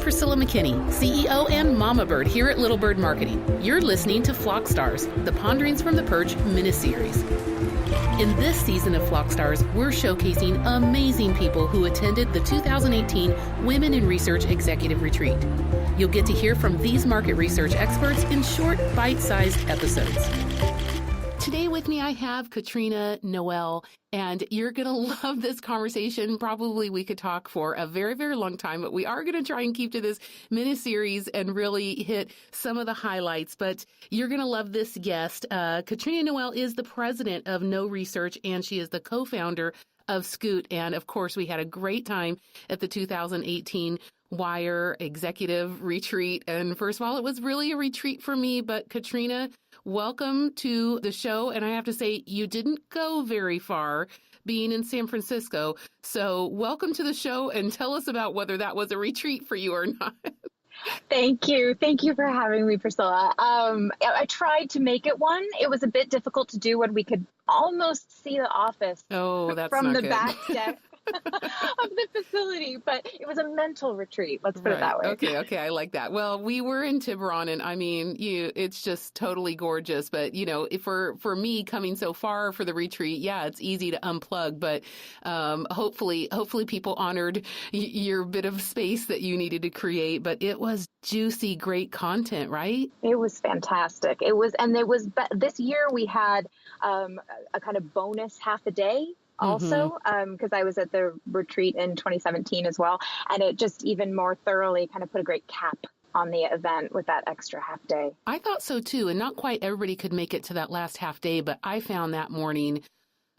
Priscilla McKinney, CEO and Mama Bird here at Little Bird Marketing. You're listening to Flock Stars, the Ponderings from the Perch Miniseries. In this season of Flock Stars, we're showcasing amazing people who attended the 2018 Women in Research Executive Retreat. You'll get to hear from these market research experts in short, bite-sized episodes. Today with me, I have Katrina Noelle, and you're going to love this conversation. Probably we could talk for a very, very long time, but we are going to try and keep to this mini-series and really hit some of the highlights. But you're going to love this guest. Katrina Noelle is the president of No Research, and she is the co-founder of Scoot. And of course, we had a great time at the 2018 WIRe Executive Retreat. And first of all, it was really a retreat for me. But Katrina, welcome to the show. And I have to say, you didn't go very far being in San Francisco. So welcome to the show and tell us about whether that was a retreat for you or not. Thank you. Thank you for having me, Priscilla. I tried to make it one. It was a bit difficult to do when we could almost see the office from the back deck of the facility, but it was a mental retreat. Let's put it that way. Okay. I like that. Well, we were in Tiburon, and I mean, it's just totally gorgeous. But for me coming so far for the retreat, yeah, it's easy to unplug. But hopefully people honored your bit of space that you needed to create. But it was juicy, great content, right? It was fantastic. This year we had a kind of bonus half a day. Also, because I was at the retreat in 2017 as well. And it just even more thoroughly kind of put a great cap on the event with that extra half day. I thought so too. And not quite everybody could make it to that last half day, but I found that morning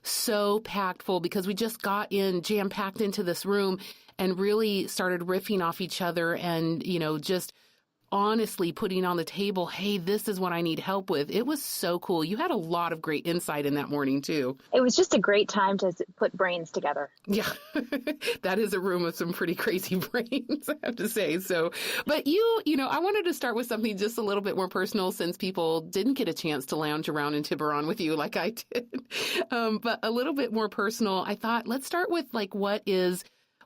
so packed full because we just got in jam-packed into this room and really started riffing off each other and, just honestly putting on the table, hey, this is what I need help with. It was so cool. You had a lot of great insight in that morning, too. It was just a great time to put brains together. Yeah, that is a room of some pretty crazy brains, I have to say. So, but I wanted to start with something just a little bit more personal since people didn't get a chance to lounge around in Tiburon with you like I did. But a little bit more personal, I thought, let's start with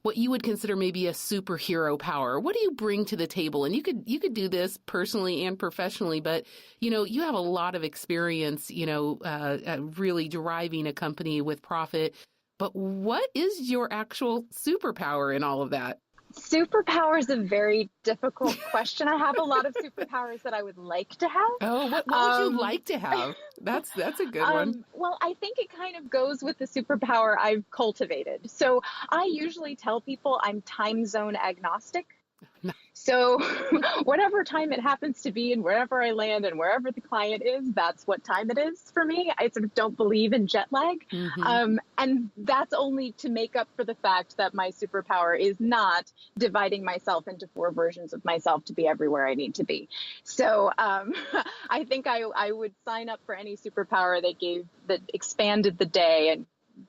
what you would consider maybe a superhero power. What do you bring to the table? And you could do this personally and professionally, but you have a lot of experience, really driving a company with profit. But what is your actual superpower in all of that? Superpower is a very difficult question. I have a lot of superpowers that I would like to have. Oh, what would you like to have? That's a good one. Well, I think it kind of goes with the superpower I've cultivated. So I usually tell people I'm time zone agnostic. So whatever time it happens to be and wherever I land and wherever the client is, that's what time it is for me. I sort of don't believe in jet lag. And that's only to make up for the fact that my superpower is not dividing myself into 4 versions of myself to be everywhere I need to be. So I think I would sign up for any superpower that expanded the day and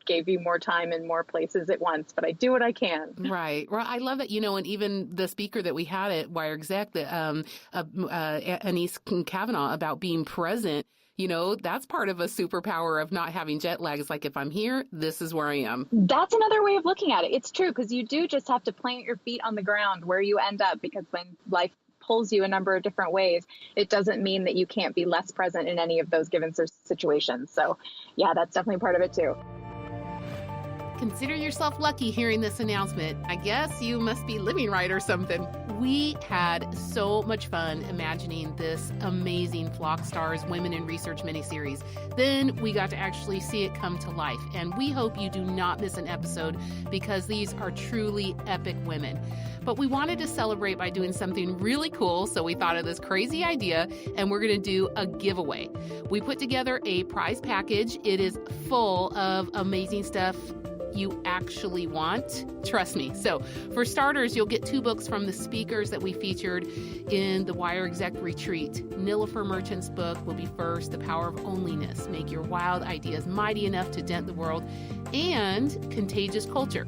gave you more time in more places at once, but I do what I can. Right. Well, I love it. And even the speaker that we had at WIRe Exec, Anise Kavanaugh, about being present, that's part of a superpower of not having jet lag. It's like, if I'm here, this is where I am. That's another way of looking at it. It's true, because you do just have to plant your feet on the ground where you end up, because when life pulls you a number of different ways, it doesn't mean that you can't be less present in any of those given situations. So yeah, that's definitely part of it too. Consider yourself lucky hearing this announcement. I guess you must be living right or something. We had so much fun imagining this amazing Flock Stars Women in Research miniseries. Then we got to actually see it come to life. And we hope you do not miss an episode, because these are truly epic women. But we wanted to celebrate by doing something really cool, so we thought of this crazy idea, and we're going to do a giveaway. We put together a prize package. It is full of amazing stuff you actually want. Trust me. So for starters, you'll get 2 books from the speakers that we featured in the WIRe Exec Retreat. Nilofer Merchant's book will be first, The Power of Onlyness, Make Your Wild Ideas Mighty Enough to Dent the World, and Contagious Culture.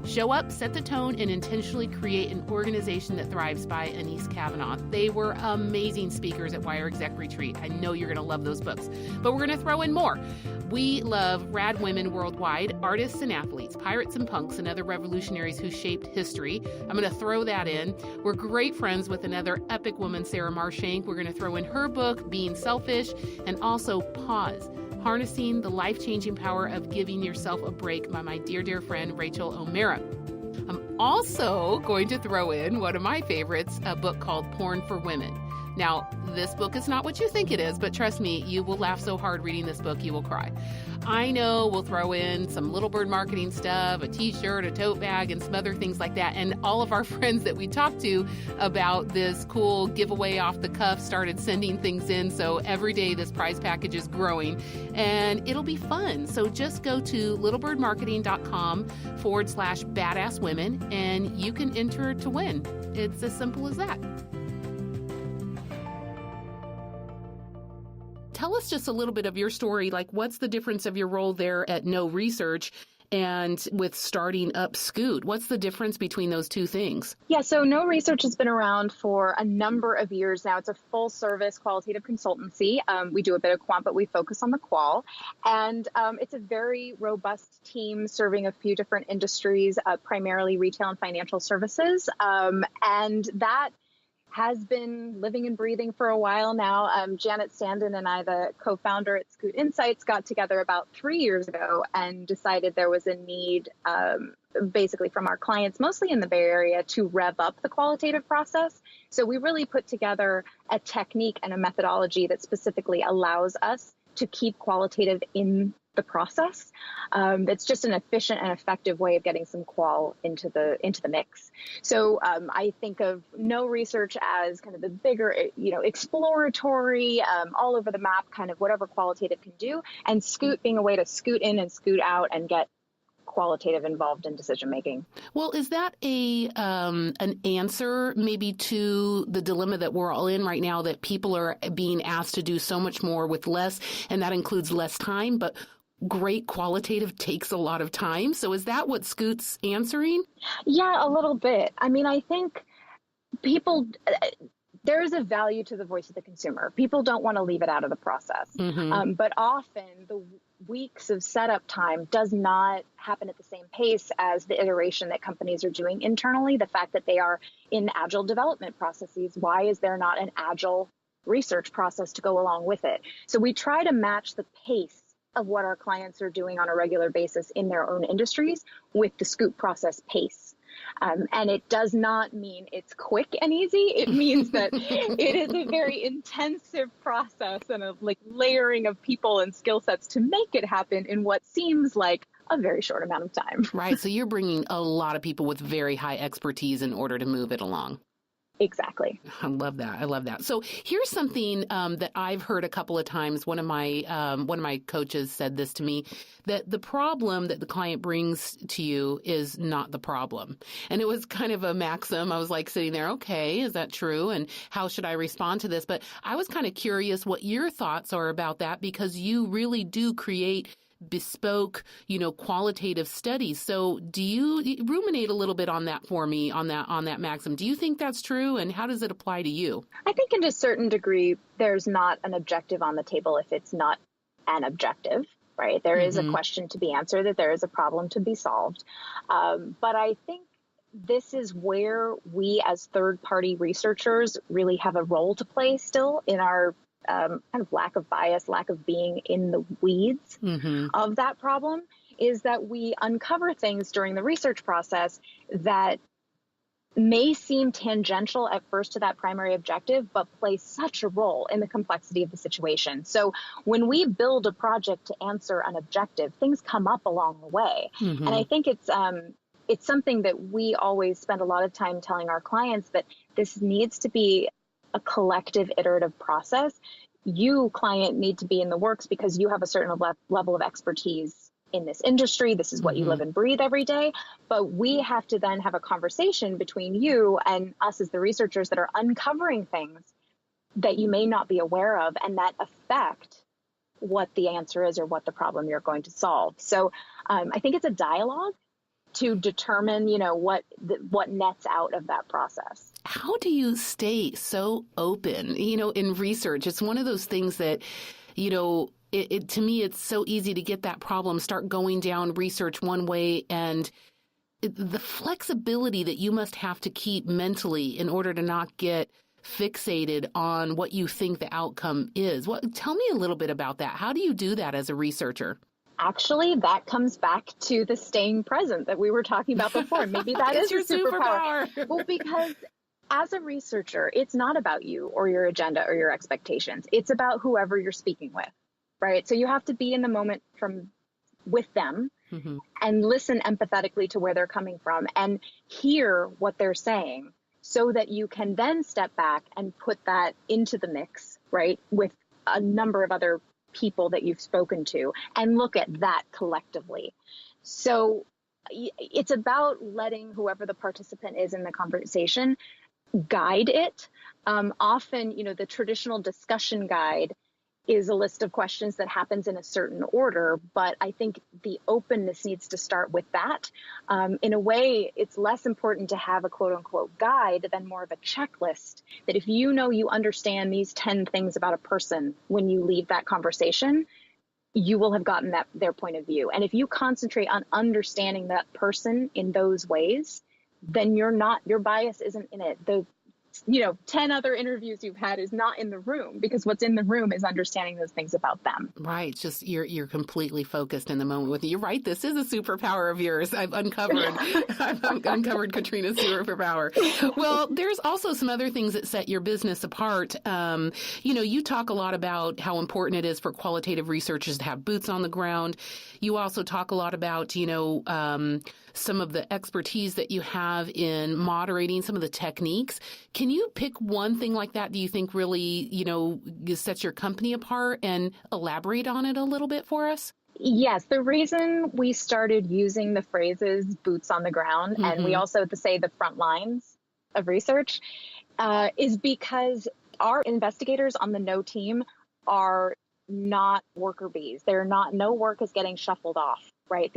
Show Up, Set the Tone, and Intentionally Create an Organization That Thrives by Anise Kavanaugh. They were amazing speakers at WIRe Exec Retreat. I know you're going to love those books, but we're going to throw in more. We love rad women worldwide, artists and athletes, pirates and punks, and other revolutionaries who shaped history. I'm going to throw that in. We're great friends with another epic woman, Sarah Marshank. We're going to throw in her book, Being Selfish, and also Pause, Harnessing the Life-Changing Power of Giving Yourself a Break by my dear, dear friend, Rachel O'Mara. I'm also going to throw in one of my favorites, a book called Porn for Women. Now, this book is not what you think it is, but trust me, you will laugh so hard reading this book, you will cry. I know we'll throw in some Little Bird marketing stuff, a t-shirt, a tote bag, and some other things like that. And all of our friends that we talked to about this cool giveaway off the cuff started sending things in. So every day this prize package is growing and it'll be fun. So just go to littlebirdmarketing.com/badasswomen and you can enter to win. It's as simple as that. Tell us just a little bit of your story. Like, what's the difference of your role there at No Research and with starting up Scoot? What's the difference between those two things? Yeah, so No Research has been around for a number of years now. It's a full service qualitative consultancy. We do a bit of quant, but we focus on the qual. And it's a very robust team serving a few different industries, primarily retail and financial services. And that has been living and breathing for a while now. Janet Standen and I, the co-founder at Scoot Insights, got together about 3 years ago and decided there was a need, basically from our clients, mostly in the Bay Area, to rev up the qualitative process. So we really put together a technique and a methodology that specifically allows us to keep qualitative in the process. It's just an efficient and effective way of getting some qual into the mix. So I think of No Research as kind of the bigger, exploratory, all over the map, kind of whatever qualitative can do, and Scoot being a way to scoot in and scoot out and get qualitative involved in decision making. Well, is that an answer maybe to the dilemma that we're all in right now, that people are being asked to do so much more with less, and that includes less time, but great qualitative takes a lot of time? So is that what Scoot's answering? Yeah, a little bit. I mean, I think there is a value to the voice of the consumer. People don't want to leave it out of the process. Mm-hmm. But often the weeks of setup time does not happen at the same pace as the iteration that companies are doing internally. The fact that they are in agile development processes, why is there not an agile research process to go along with it? So we try to match the pace of what our clients are doing on a regular basis in their own industries with the Scoot process pace. And it does not mean it's quick and easy. It means that it is a very intensive process and a layering of people and skill sets to make it happen in what seems like a very short amount of time. Right. So you're bringing a lot of people with very high expertise in order to move it along. Exactly. I love that. So here's something that I've heard a couple of times. One of my coaches said this to me, that the problem that the client brings to you is not the problem. And it was kind of a maxim. I was like sitting there, okay, is that true? And how should I respond to this? But I was kind of curious what your thoughts are about that, because you really do create bespoke, qualitative studies. So do you ruminate a little bit on that for me, on that maxim? Do you think that's true? And how does it apply to you? I think in a certain degree, there's not an objective on the table if it's not an objective, right? There is a question to be answered, that there is a problem to be solved. But I think this is where we as third-party researchers really have a role to play still in our kind of lack of bias, lack of being in the weeds of that problem, is that we uncover things during the research process that may seem tangential at first to that primary objective, but play such a role in the complexity of the situation. So when we build a project to answer an objective, things come up along the way. And I think it's something that we always spend a lot of time telling our clients, that this needs to be a collective iterative process. You, client, need to be in the works because you have a certain level of expertise in this industry. This is what you live and breathe every day. But we have to then have a conversation between you and us as the researchers that are uncovering things that you may not be aware of and that affect what the answer is or what the problem you're going to solve. So I think it's a dialogue. to determine, what nets out of that process. How do you stay so open, in research? It's one of those things that, to me, it's so easy to get that problem, start going down research one way, and the flexibility that you must have to keep mentally in order to not get fixated on what you think the outcome is. Tell me a little bit about that. How do you do that as a researcher? Actually, that comes back to the staying present that we were talking about before. Maybe that is your a superpower. Well, because as a researcher, it's not about you or your agenda or your expectations. It's about whoever you're speaking with, right? So you have to be in the moment with them and listen empathetically to where they're coming from and hear what they're saying so that you can then step back and put that into the mix, right, with a number of other people that you've spoken to and look at that collectively. So it's about letting whoever the participant is in the conversation guide it. Often, the traditional discussion guide is a list of questions that happens in a certain order, but I think the openness needs to start with that. In a way, it's less important to have a quote unquote guide than more of a checklist that if you understand these 10 things about a person when you leave that conversation, you will have gotten their point of view. And if you concentrate on understanding that person in those ways, then your bias isn't in it. The 10 other interviews you've had is not in the room, because what's in the room is understanding those things about them. Right. Just you're completely focused in the moment with you. You're right. This is a superpower of yours. I've uncovered Katrina's superpower. Well, there's also some other things that set your business apart. You talk a lot about how important it is for qualitative researchers to have boots on the ground. You also talk a lot about, some of the expertise that you have in moderating, some of the techniques. Can you pick one thing like that do you think really, sets your company apart, and elaborate on it a little bit for us? Yes. The reason we started using the phrases boots on the ground, and we also say the front lines of research, is because our investigators on the No team are not worker bees. No work is getting shuffled off, right?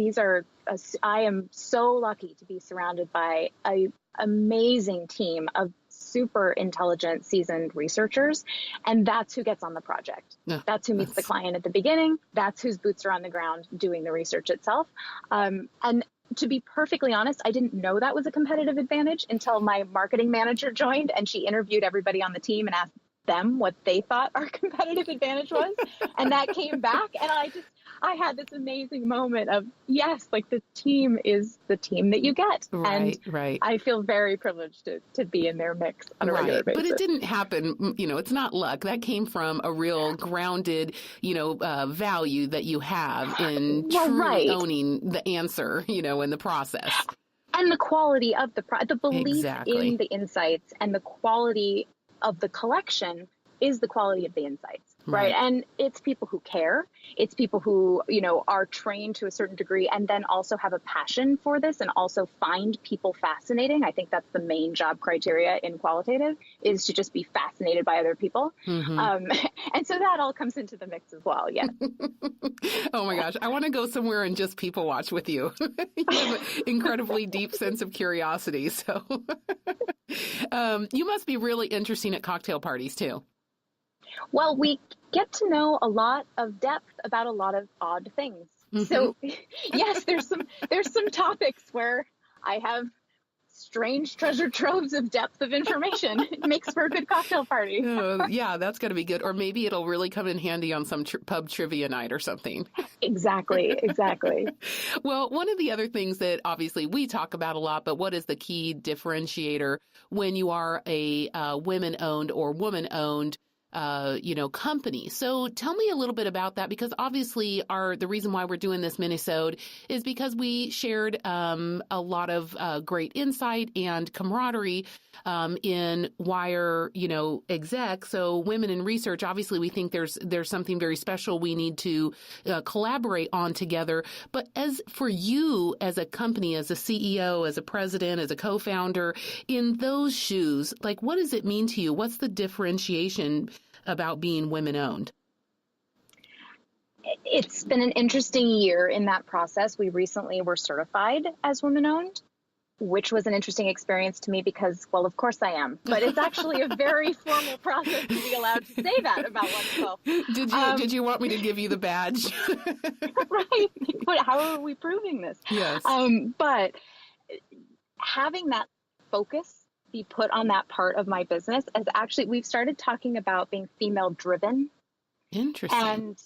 I am so lucky to be surrounded by an amazing team of super intelligent, seasoned researchers. And that's who gets on the project. That's who meets the client at the beginning. That's whose boots are on the ground doing the research itself. And to be perfectly honest, I didn't know that was a competitive advantage until my marketing manager joined and she interviewed everybody on the team and asked them what they thought our competitive advantage was. And that came back. And I had this amazing moment of, yes, like the team is the team that you get. Right. I feel very privileged to be in their mix on a regular basis. But it didn't happen, it's not luck. That came from a real grounded, value that you have in truly owning the answer, in the process. And the quality of the belief in the insights and the quality of the collection is the quality of the insights, right? And it's people who care. It's people who, are trained to a certain degree and then also have a passion for this and also find people fascinating. I think that's the main job criteria in qualitative, is to just be fascinated by other people. And so that all comes into the mix as well. Yes. Oh my gosh. I want to go somewhere and just people watch with you. You have an incredibly deep sense of curiosity. So you must be really interesting at cocktail parties too. Well, we get to know a lot of depth about a lot of odd things. So yes, there's some topics where I have strange treasure troves of depth of information. It makes for a good cocktail party. Yeah, that's going to be good. Or maybe it'll really come in handy on some pub trivia night or something. Exactly. Well, one of the other things that obviously we talk about a lot, but what is the key differentiator when you are a women-owned or woman-owned company. So tell me a little bit about that, because obviously the reason why we're doing this minisode is because we shared a lot of great insight and camaraderie in WIRe, exec. So women in research, obviously we think there's something very special we need to collaborate on together. But as for you as a company, as a CEO, as a president, as a co-founder, in those shoes, like what does it mean to you? What's the differentiation about being women-owned? It's been an interesting year in that process. We recently were certified as women-owned, which was an interesting experience to me because, well, of course I am, but it's actually a very formal process to be allowed to say that about oneself. Did you want me to give you the badge? Right. But how are we proving this? Yes. But having that focus be put on that part of my business as actually, we've started talking about being female driven. Interesting. And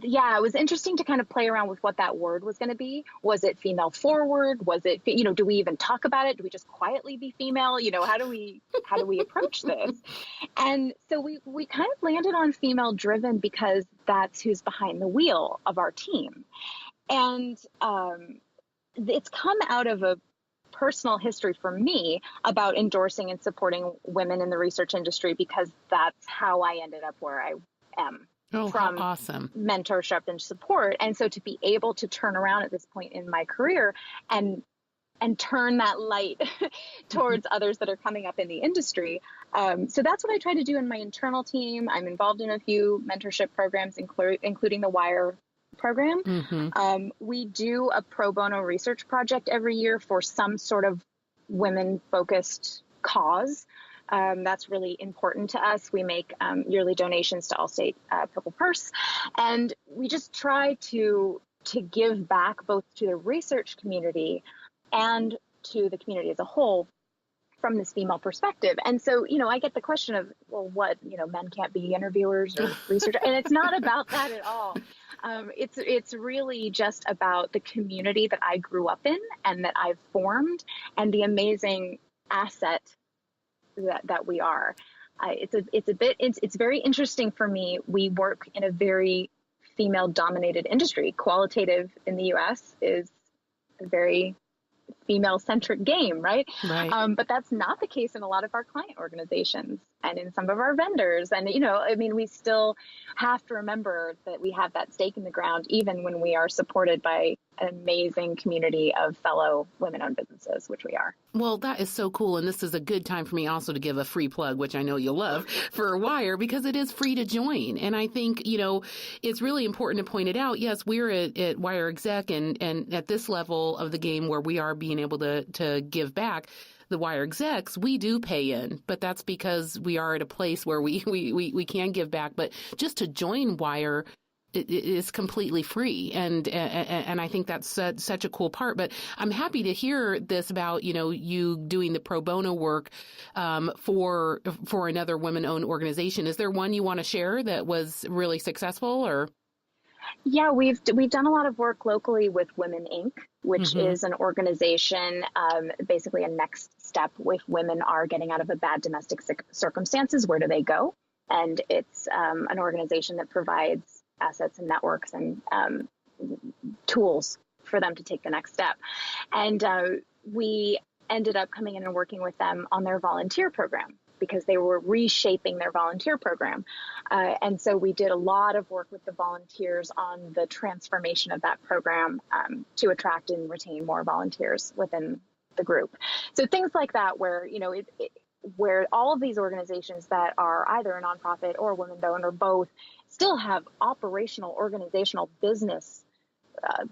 yeah, it was interesting to kind of play around with what that word was going to be. Was it female forward? Was it, do we even talk about it? Do we just quietly be female? How do we approach this? And so we kind of landed on female driven because that's who's behind the wheel of our team. And it's come out of a personal history for me about endorsing and supporting women in the research industry, because that's how I ended up where I am. From awesome mentorship and support. And so to be able to turn around at this point in my career and turn that light towards others that are coming up in the industry. So that's what I try to do in my internal team. I'm involved in a few mentorship programs, including the WIRe program. Mm-hmm. We do a pro bono research project every year for some sort of women-focused cause. That's really important to us. We make yearly donations to Allstate Purple Purse, and we just try to give back both to the research community and to the community as a whole from this female perspective. And so, I get the question of, well, what, men can't be interviewers or researchers, and it's not about that at all. It's really just about the community that I grew up in and that I've formed, and the amazing asset that we are. It's very interesting for me. We work in a very female dominated industry. Qualitative in the US is a very female centric game, right? But that's not the case in a lot of our client organizations and in some of our vendors. And, we still have to remember that we have that stake in the ground, even when we are supported by an amazing community of fellow women-owned businesses, which we are. Well, that is so cool. And this is a good time for me also to give a free plug, which I know you'll love, for WIRe, because it is free to join. And I think, it's really important to point it out. Yes, we're at WIRe Exec and at this level of the game where we are being able to give back. The WIRe execs, we do pay in, but that's because we are at a place where we can give back. But just to join WIRe, it is completely free. And I think that's such a cool part. But I'm happy to hear this about, you doing the pro bono work for another women-owned organization. Is there one you want to share that was really successful, or? Yeah, we've done a lot of work locally with Women Inc., which is an organization, basically a next step if women are getting out of a bad domestic circumstances. Where do they go? And it's an organization that provides assets and networks and tools for them to take the next step. And we ended up coming in and working with them on their volunteer program, because they were reshaping their volunteer program. And so we did a lot of work with the volunteers on the transformation of that program to attract and retain more volunteers within the group. So things like that, where, where all of these organizations that are either a nonprofit or women-owned or both still have operational, organizational, business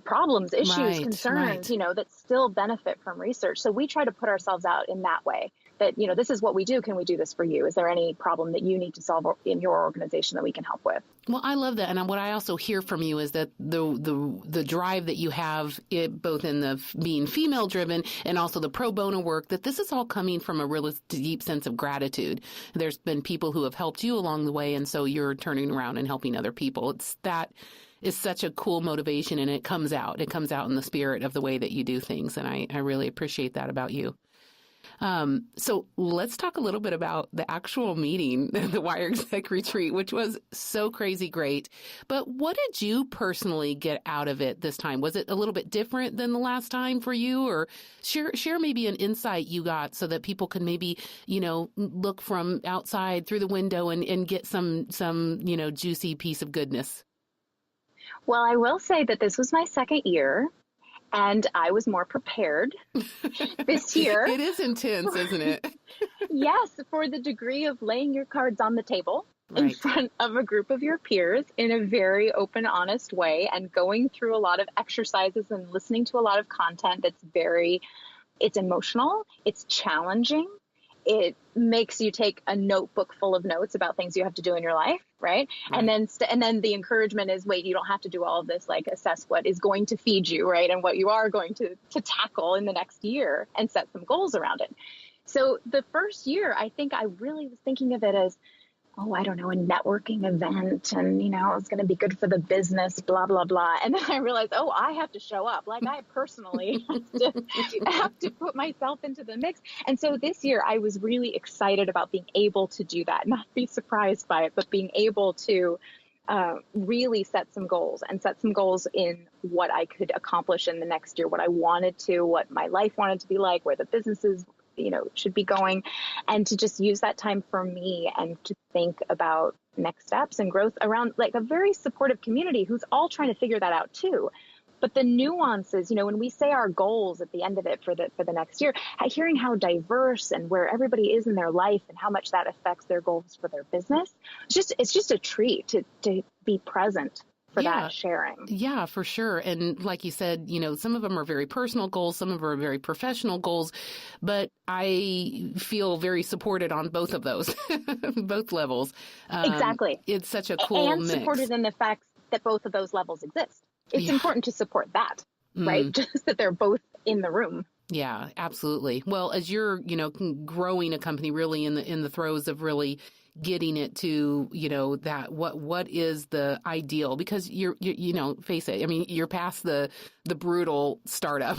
problems, issues, concerns, that still benefit from research. So we try to put ourselves out in that way, that, this is what we do. Can we do this for you? Is there any problem that you need to solve in your organization that we can help with? Well, I love that. And what I also hear from you is that the drive that you have, both in the being female driven and also the pro bono work, that this is all coming from a real deep sense of gratitude. There's been people who have helped you along the way, and so you're turning around and helping other people. That is such a cool motivation, and it comes out in the spirit of the way that you do things. And I really appreciate that about you. So let's talk a little bit about the actual meeting, the WIRe Exec Retreat, which was so crazy great. But what did you personally get out of it this time? Was it a little bit different than the last time for you? Or share maybe an insight you got so that people can maybe, look from outside through the window and get some juicy piece of goodness. Well, I will say that this was my second year, and I was more prepared this year. It is intense, isn't it? Yes, for the degree of laying your cards on the table in front of a group of your peers in a very open, honest way, and going through a lot of exercises and listening to a lot of content it's emotional, it's challenging. It makes you take a notebook full of notes about things you have to do in your life, right? And then the encouragement is, wait, you don't have to do all of this, like assess what is going to feed you, right? And what you are going to tackle in the next year and set some goals around it. So the first year, I think I really was thinking of it as, I don't know, a networking event, and, it's going to be good for the business, blah, blah, blah. And then I realized, I have to show up. Like, I personally have to put myself into the mix. And so this year I was really excited about being able to do that, not be surprised by it, but being able to really set some goals in what I could accomplish in the next year, what I wanted to, what my life wanted to be like, where the businesses should be going, and to just use that time for me and to think about next steps and growth around like a very supportive community who's all trying to figure that out too. But the nuances, when we say our goals at the end of it for the next year, hearing how diverse and where everybody is in their life and how much that affects their goals for their business, it's just a treat to be present for that sharing. Yeah, for sure. And like you said, some of them are very personal goals, some of them are very professional goals, but I feel very supported on both of those, both levels. Exactly. It's such a cool mix. And supported in the fact that both of those levels exist. It's important to support that, right? Just that they're both in the room. Yeah, absolutely. Well, as you're, growing a company really in the throes of really getting it to, that what is the ideal, because you're face it. I mean, you're past the brutal startup,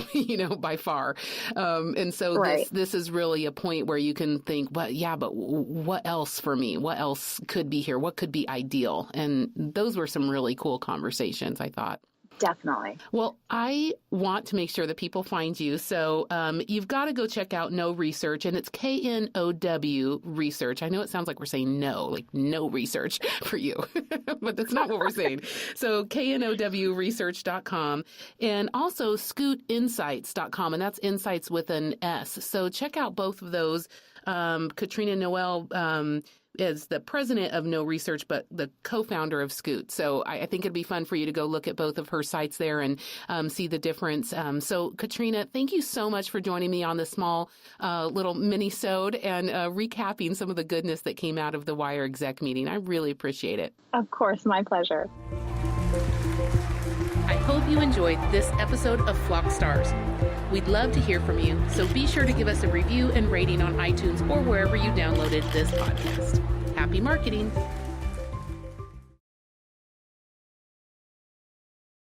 by far. And so this is really a point where you can think, but what else for me? What else could be here? What could be ideal? And those were some really cool conversations, I thought. Definitely. Well, I want to make sure that people find you. So you've got to go check out No Research, and it's KNOW Research. I know it sounds like we're saying no, like no research for you, but that's not what we're saying. So KNOWresearch.com, and also scootinsights.com, and that's insights with an S. So check out both of those. Katrina Noelle is the president of No Research, but the co-founder of Scoot. So I think it'd be fun for you to go look at both of her sites there and see the difference. So Katrina, thank you so much for joining me on this small little mini-sode and recapping some of the goodness that came out of the WIRe exec meeting. I really appreciate it. Of course, my pleasure. I hope you enjoyed this episode of Flock Stars. We'd love to hear from you, so be sure to give us a review and rating on iTunes or wherever you downloaded this podcast. Happy marketing!